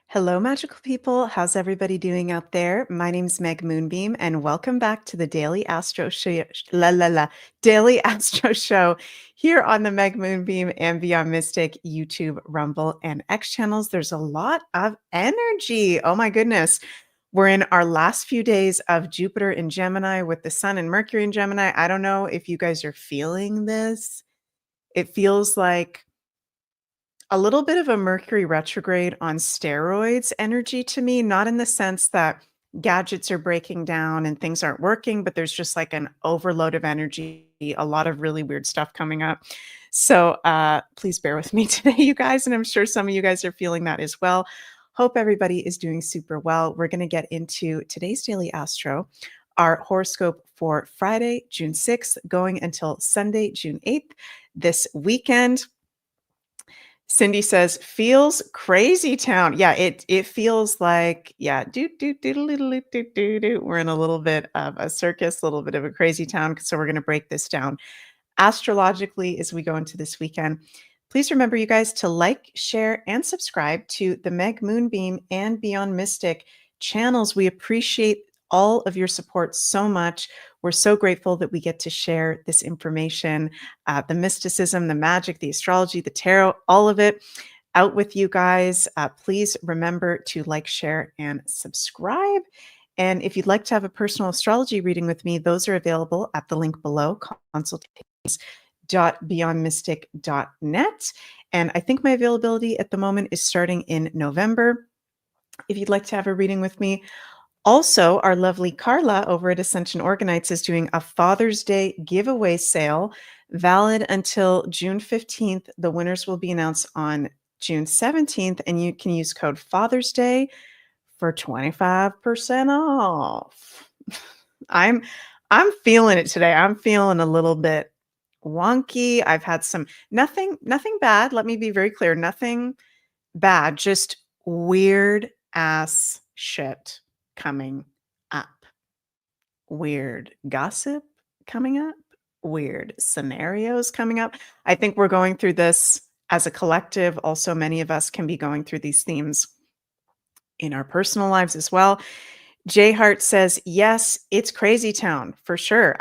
Hello, magical people. How's everybody doing out there? My name's Meg Moonbeam, and welcome back to the Daily Astro Show. Daily Astro Show here on the Meg Moonbeam and Beyond Mystic YouTube, Rumble, and X channels. There's a lot of energy. Oh my goodness. We're in our last few days of Jupiter in Gemini with the Sun and Mercury in Gemini. I don't know if you guys are feeling this. It feels like a little bit of a Mercury retrograde on steroids energy to me, not in the sense that gadgets are breaking down and things aren't working, but there's just like an overload of energy, a lot of really weird stuff coming up. So please bear with me today, you guys. And I'm sure some of you guys are feeling that as well. Hope everybody is doing super well. We're going to get into today's Daily Astro, our horoscope for Friday, June 6th, going until Sunday, June 8th. This weekend, Cindy says, feels crazy town. Yeah, it feels like, yeah, we're in a little bit of a circus, a little bit of a crazy town. So we're going to break this down astrologically as we go into this weekend. Please remember, you guys, to like, share, and subscribe to the Meg Moonbeam and Beyond Mystic channels. We appreciate all of your support so much. We're so grateful that we get to share this information, the mysticism, the magic, the astrology, the tarot, all of it out with you guys. Please remember to like, share, and subscribe. And if you'd like to have a personal astrology reading with me, those are available at the link below, consultations.beyondmystic.net. And I think my availability at the moment is starting in November. If you'd like to have a reading with me, also, our lovely Carla over at Ascension Orgonites is doing a Father's Day giveaway sale valid until June 15th. The winners will be announced on June 17th, and you can use code Father's Day for 25% off. I'm feeling it today. I'm feeling a little bit wonky. I've had nothing bad. Let me be very clear. Nothing bad, just weird ass shit coming up. Weird gossip coming up. Weird scenarios coming up. I think we're going through this as a collective. Also, many of us can be going through these themes in our personal lives as well. Jay Hart says, yes, it's crazy town for sure.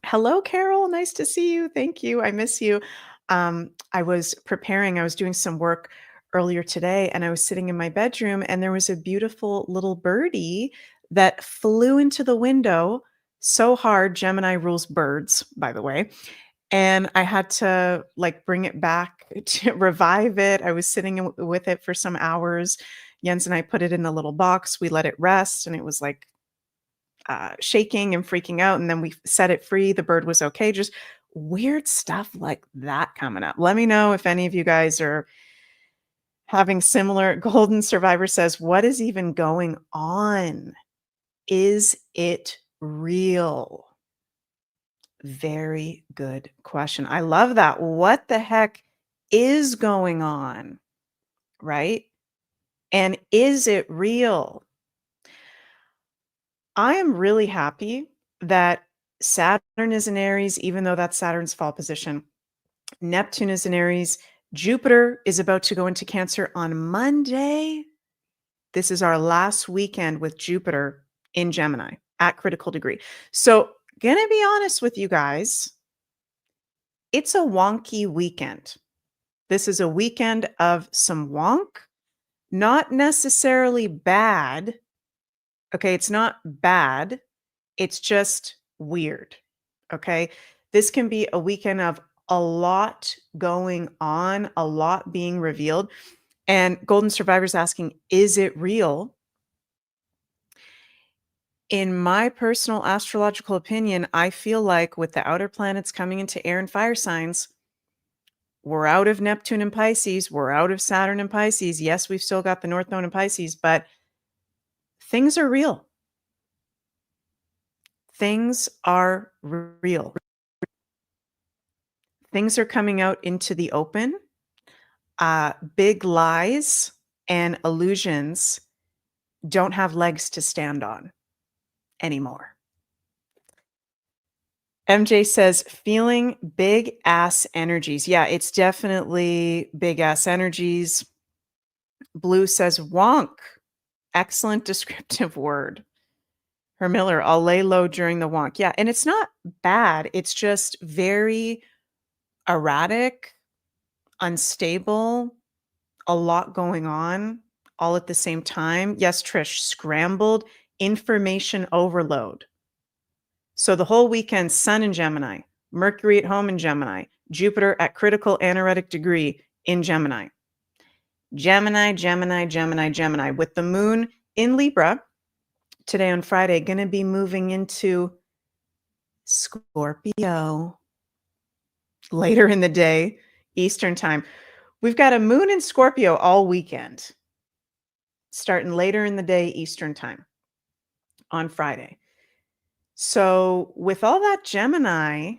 Hello, Carol. Nice to see you. Thank you. I miss you. I was doing some work earlier today, and I was sitting in my bedroom, and there was a beautiful little birdie that flew into the window so hard. Gemini rules birds, by the way. And I had to bring it back to revive it. I was sitting with it for some hours. Jens and I put it in the little box. We let it rest, and it was shaking and freaking out. And then we set it free. The bird was okay. Just weird stuff like that coming up. Let me know if any of you guys are having similar. Golden Survivor says, what is even going on? Is it real? Very good question. I love that. What the heck is going on? Right? And is it real? I am really happy that Saturn is in Aries, even though that's Saturn's fall position. Neptune is in Aries. Jupiter is about to go into Cancer on Monday. This is our last weekend with Jupiter in Gemini at critical degree. So, gonna be honest with you guys, it's a wonky weekend. This is a weekend of some wonk, not necessarily bad. Okay, it's not bad. It's just weird. Okay, this can be a weekend of a lot going on, a lot being revealed. And Golden Survivor's asking, is it real? In my personal astrological opinion, I feel like with the outer planets coming into air and fire signs, we're out of Neptune and Pisces. We're out of Saturn and Pisces. Yes, we've still got the North Node and Pisces, but things are real. Things are real. Things are coming out into the open. Big lies and illusions don't have legs to stand on anymore. MJ says, feeling big ass energies. Yeah, it's definitely big ass energies. Blue says wonk. Excellent descriptive word. Her Miller, I'll lay low during the wonk. Yeah, and it's not bad. It's just very erratic, unstable, a lot going on all at the same time. Yes, Trish, scrambled information overload. So the whole weekend, Sun in Gemini, Mercury at home in Gemini, Jupiter at critical anaretic degree in Gemini. Gemini, Gemini, Gemini, Gemini, with the moon in Libra today on Friday, going to be moving into Scorpio later in the day, Eastern time. We've got a moon in Scorpio all weekend, starting later in the day, Eastern time on Friday. So with all that Gemini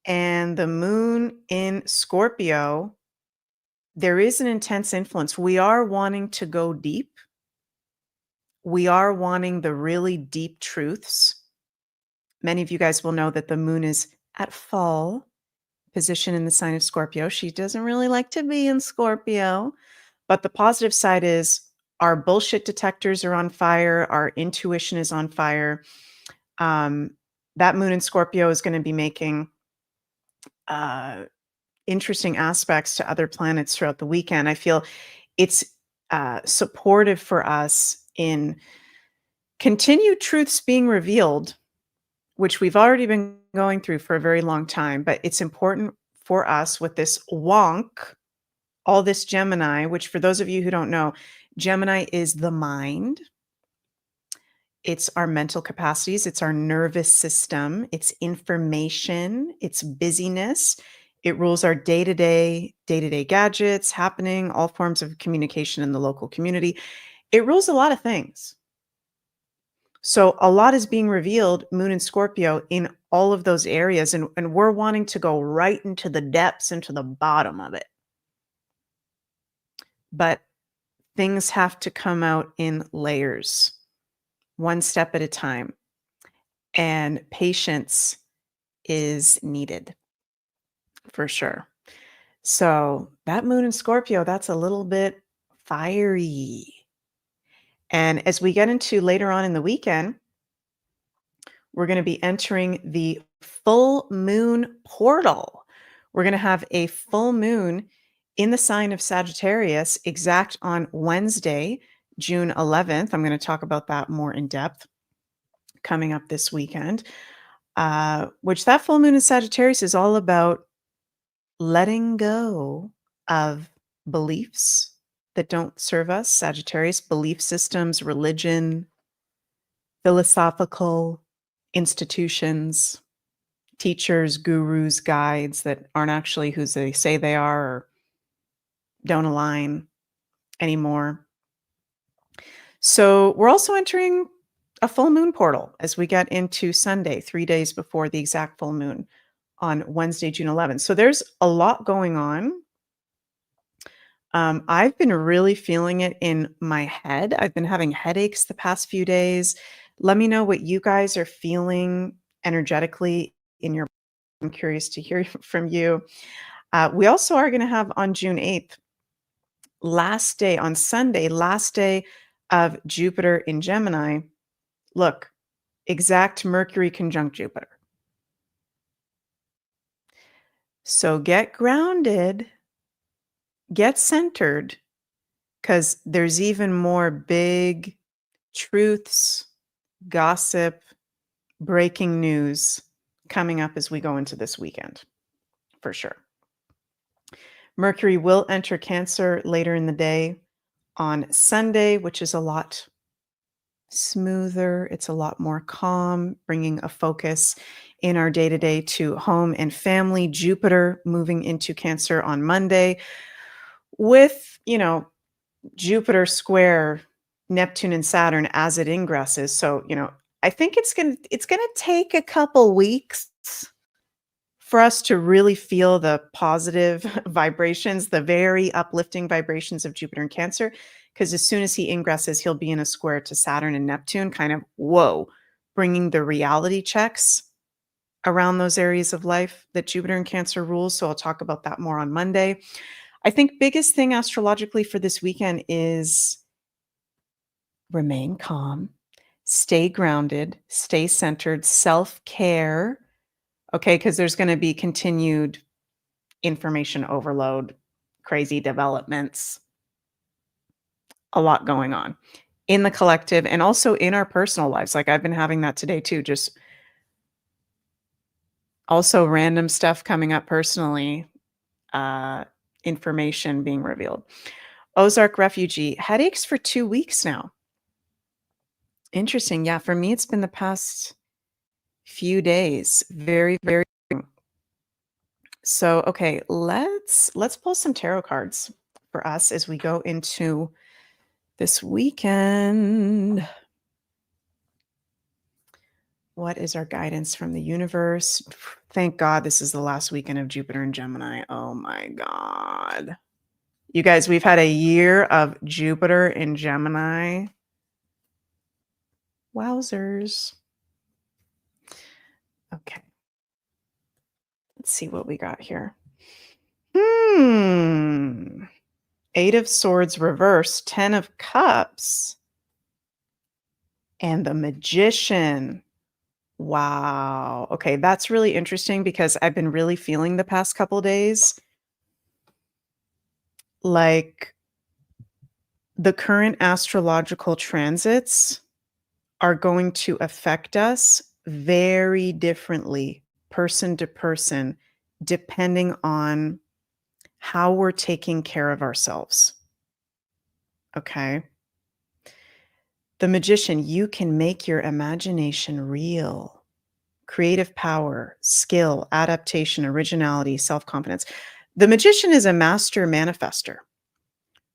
and the moon in Scorpio, there is an intense influence. We are wanting to go deep. We are wanting the really deep truths. Many of you guys will know that the moon is at fall position in the sign of Scorpio. She doesn't really like to be in Scorpio, but the positive side is our bullshit detectors are on fire. Our intuition is on fire. That moon in Scorpio is going to be making interesting aspects to other planets throughout the weekend. I feel it's supportive for us in continued truths being revealed, which we've already been going through for a very long time, but it's important for us with this wonk, all this Gemini, which for those of you who don't know, Gemini is the mind. It's our mental capacities. It's our nervous system. It's information. It's busyness. It rules our day-to-day gadgets, happening, all forms of communication in the local community. It rules a lot of things. So a lot is being revealed, moon and Scorpio, in all of those areas. And we're wanting to go right into the depths, into the bottom of it. But things have to come out in layers, one step at a time. And patience is needed for sure. So that moon in Scorpio, that's a little bit fiery. And as we get into later on in the weekend, we're going to be entering the full moon portal. We're going to have a full moon in the sign of Sagittarius, exact on Wednesday, June 11th. I'm going to talk about that more in depth coming up this weekend, which that full moon in Sagittarius is all about letting go of beliefs that don't serve us. Sagittarius, belief systems, religion, philosophical institutions, teachers, gurus, guides that aren't actually who they say they are or don't align anymore. So we're also entering a full moon portal as we get into Sunday, 3 days before the exact full moon on Wednesday, June 11th. So there's a lot going on. I've been really feeling it in my head. I've been having headaches the past few days. Let me know what you guys are feeling energetically in your. I'm curious to hear from you. We also are going to have on June 8th, last day on Sunday, last day of Jupiter in Gemini. Look, exact Mercury conjunct Jupiter. So get grounded, get centered, because there's even more big truths, gossip, breaking news coming up as we go into this weekend, for sure. Mercury will enter Cancer later in the day on Sunday, which is a lot smoother. It's a lot more calm, bringing a focus in our day-to-day to home and family. Jupiter moving into Cancer on Monday with, Jupiter square Neptune and Saturn as it ingresses. So, I think it's going to take a couple weeks for us to really feel the positive vibrations, the very uplifting vibrations of Jupiter in Cancer, because as soon as he ingresses, he'll be in a square to Saturn and Neptune, kind of, whoa, bringing the reality checks around those areas of life that Jupiter in Cancer rules. So I'll talk about that more on Monday. I think biggest thing astrologically for this weekend is remain calm, stay grounded, stay centered, self-care, okay, because there's gonna be continued information overload, crazy developments, a lot going on in the collective and also in our personal lives. Like, I've been having that today too, just also random stuff coming up personally, uh, information being revealed. Ozark refugee, headaches for 2 weeks now. Interesting. Yeah, for me, it's been the past few days. Very, very. So, okay, let's pull some tarot cards for us as we go into this weekend. What is our guidance from the universe? Thank God this is the last weekend of Jupiter and Gemini. Oh my God. You guys, we've had a year of Jupiter in Gemini. Wowzers. Okay. Let's see what we got here. Eight of Swords reversed, 10 of Cups, and the Magician. Wow. Okay, that's really interesting because I've been really feeling the past couple days like the current astrological transits are going to affect us very differently, person to person, depending on how we're taking care of ourselves. Okay. The Magician, you can make your imagination real. Creative power, skill, adaptation, originality, self-confidence. The Magician is a master manifester,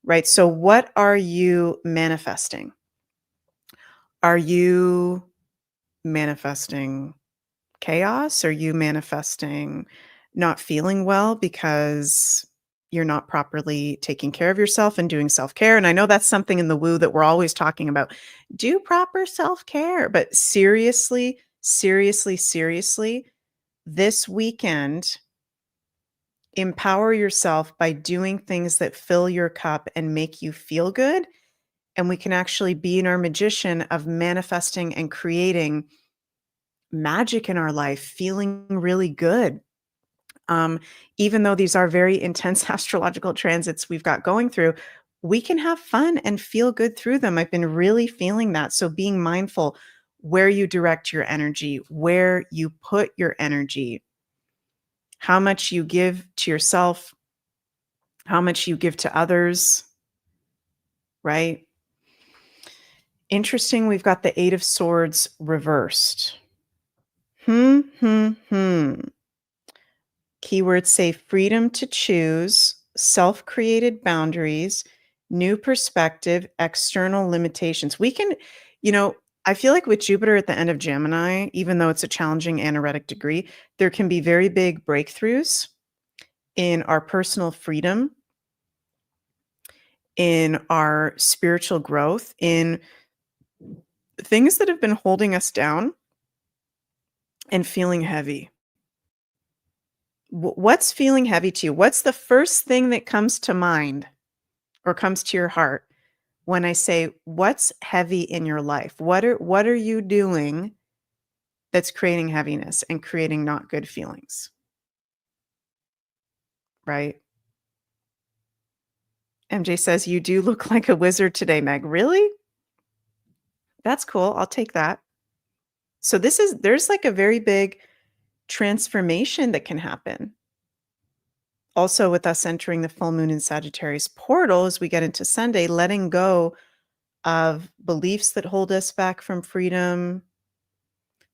right? So what are you manifesting? Are you manifesting chaos? Are you manifesting not feeling well because you're not properly taking care of yourself and doing self-care? And I know that's something in the woo that we're always talking about. Do proper self-care. But seriously, seriously, seriously, this weekend, empower yourself by doing things that fill your cup and make you feel good. And we can actually be in our magician of manifesting and creating magic in our life, feeling really good. Even though these are very intense astrological transits we've got going through, we can have fun and feel good through them. I've been really feeling that. So being mindful where you direct your energy, where you put your energy, how much you give to yourself, how much you give to others, right? Interesting, we've got the Eight of Swords reversed. Keywords say freedom to choose, self-created boundaries, new perspective, external limitations. We can, I feel like with Jupiter at the end of Gemini, even though it's a challenging anaretic degree, there can be very big breakthroughs in our personal freedom, in our spiritual growth, in things that have been holding us down and feeling heavy. What's feeling heavy to you? What's the first thing that comes to mind or comes to your heart when I say what's heavy in your life? What are you doing that's creating heaviness and creating not good feelings? Right? MJ says you do look like a wizard today, Meg. Really? That's cool. I'll take that. So there's like a very big transformation that can happen. Also, with us entering the full moon in Sagittarius portal as we get into Sunday, letting go of beliefs that hold us back from freedom.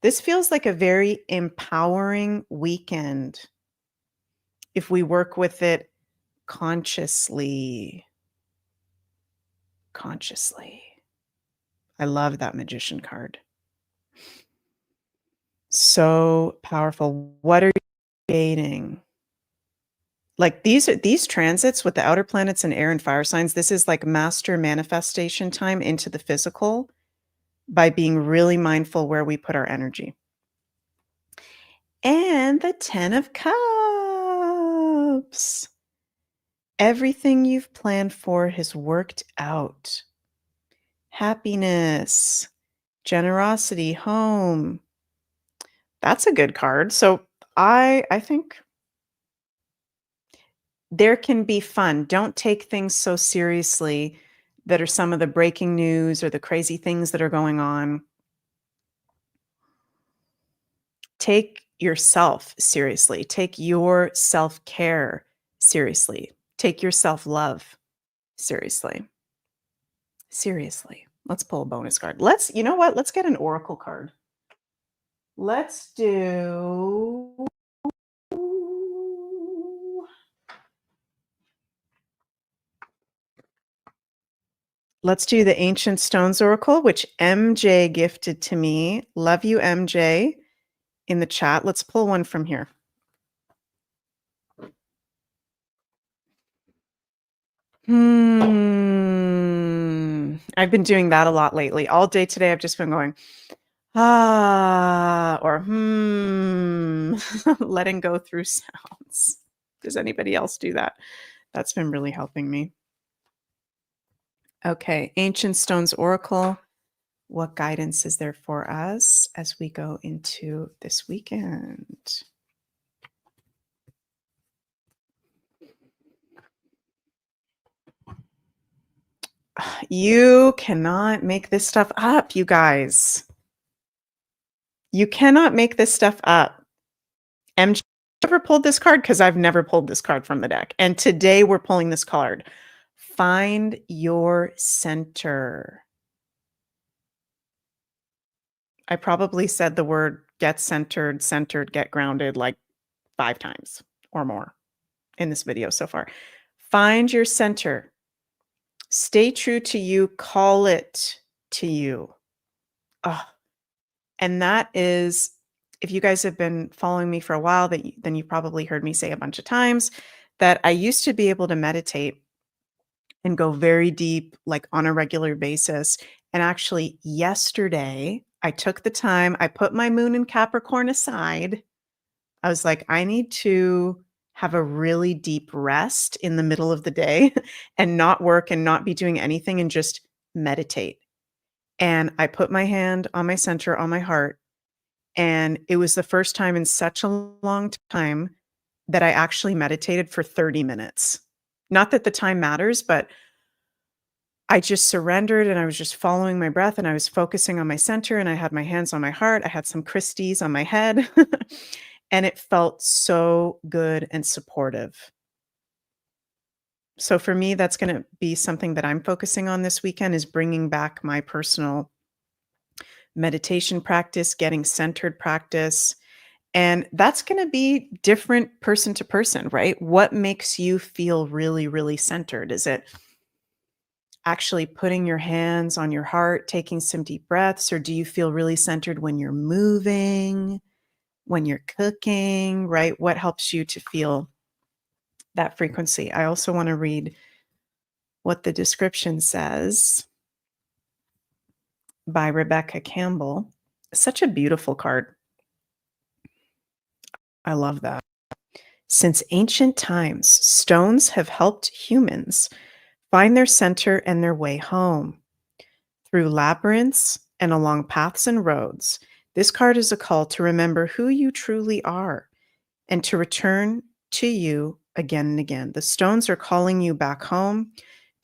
This feels like a very empowering weekend if we work with it consciously. Consciously. I love that Magician card. So powerful. What are you creating? Like these transits with the outer planets and air and fire signs, this is like master manifestation time into the physical by being really mindful where we put our energy. And the 10 of Cups. Everything you've planned for has worked out. Happiness, generosity, home. That's a good card. So I think there can be fun. Don't take things so seriously that are some of the breaking news or the crazy things that are going on. Take yourself seriously. Take your self-care seriously. Take your self-love seriously. Seriously. Let's pull a bonus card. You know what? Let's get an oracle card. Let's do the Ancient Stones Oracle, which MJ gifted to me. Love you, MJ, in the chat. Let's pull one from here. I've been doing that a lot lately. All day today, I've just been going, or letting go through sounds. Does anybody else do that? That's been really helping me. Okay, Ancient Stones Oracle. What guidance is there for us as we go into this weekend? You cannot make this stuff up, you guys. You cannot make this stuff up. MJ ever pulled this card? Because I've never pulled this card from the deck. And today we're pulling this card. Find your center. I probably said the word get centered, get grounded like 5 times or more in this video so far. Find your center. Stay true to you. Call it to you. Oh, and that is, if you guys have been following me for a while, then you've probably heard me say a bunch of times that I used to be able to meditate and go very deep, like on a regular basis. And actually, yesterday, I took the time, I put my moon in Capricorn aside. I was like, I need to have a really deep rest in the middle of the day and not work and not be doing anything and just meditate. And I put my hand on my center, on my heart. And it was the first time in such a long time that I actually meditated for 30 minutes. Not that the time matters, but I just surrendered and I was just following my breath and I was focusing on my center and I had my hands on my heart. I had some Christies on my head and it felt so good and supportive. So for me, that's going to be something that I'm focusing on this weekend is bringing back my personal meditation practice, getting centered practice. And that's going to be different person to person, right? What makes you feel really, really centered? Is it actually putting your hands on your heart, taking some deep breaths, or do you feel really centered when you're moving, when you're cooking, right? What helps you to feel that frequency? I also want to read what the description says by Rebecca Campbell. Such a beautiful card. I love that. Since ancient times, stones have helped humans find their center and their way home. Through labyrinths and along paths and roads, this card is a call to remember who you truly are and to return to you again and again. The stones are calling you back home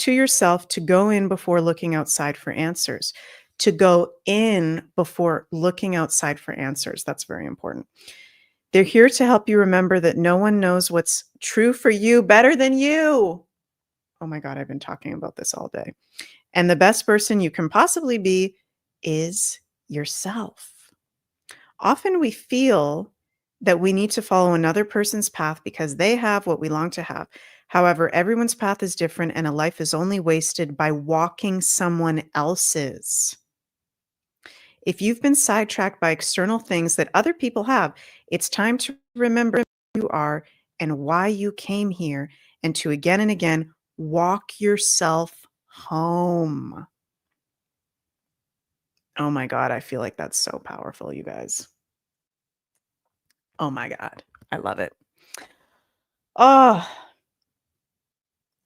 to yourself, to go in before looking outside for answers, to go in before looking outside for answers. That's very important. They're here to help you remember that no one knows what's true for you better than you. Oh my God, I've been talking about this all day. And the best person you can possibly be is yourself. Often we feel that we need to follow another person's path because they have what we long to have. However, everyone's path is different and a life is only wasted by walking someone else's. If you've been sidetracked by external things that other people have, it's time to remember who you are and why you came here and to again and again walk yourself home. Oh my God, I feel like that's so powerful, you guys. Oh my God, I love it. Oh,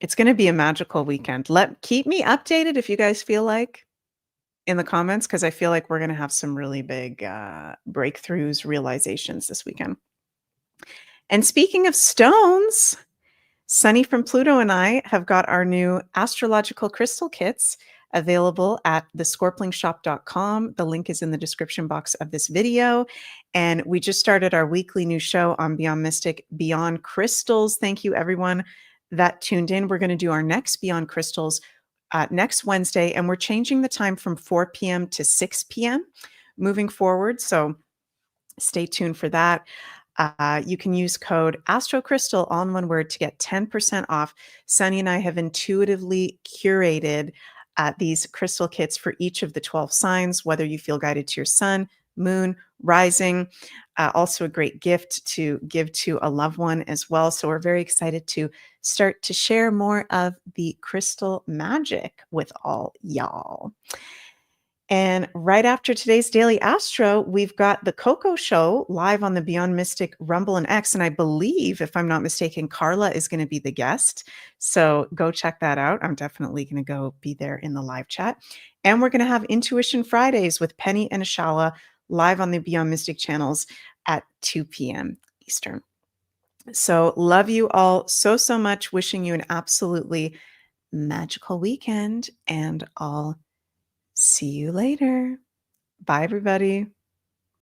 It's gonna be a magical weekend. Keep me updated if you guys feel like in the comments, because I feel like we're gonna have some really big, breakthroughs, realizations this weekend. And speaking of stones, Sunny from Pluto and I have got our new astrological crystal kits available at thescorplingshop.com. The link is in the description box of this video. And we just started our weekly new show on Beyond Mystic, Beyond Crystals. Thank you, everyone that tuned in. We're going to do our next Beyond Crystals next Wednesday, and we're changing the time from 4 p.m. to 6 p.m. moving forward. So stay tuned for that. You can use code AstroCrystal, all in one word, to get 10% off. Sunny and I have intuitively curated these crystal kits for each of the 12 signs, whether you feel guided to your sun, moon, rising. Also a great gift to give to a loved one as well. So we're very excited to start to share more of the crystal magic with all y'all. And right after today's Daily Astro, we've got the Coco Show live on the Beyond Mystic Rumble and X. And I believe, if I'm not mistaken, Carla is going to be the guest. So go check that out. I'm definitely going to go be there in the live chat. And we're going to have Intuition Fridays with Penny and Ashala live on the Beyond Mystic channels at 2 p.m. Eastern. So love you all so, so much. Wishing you an absolutely magical weekend, and I'll see you later. Bye, everybody.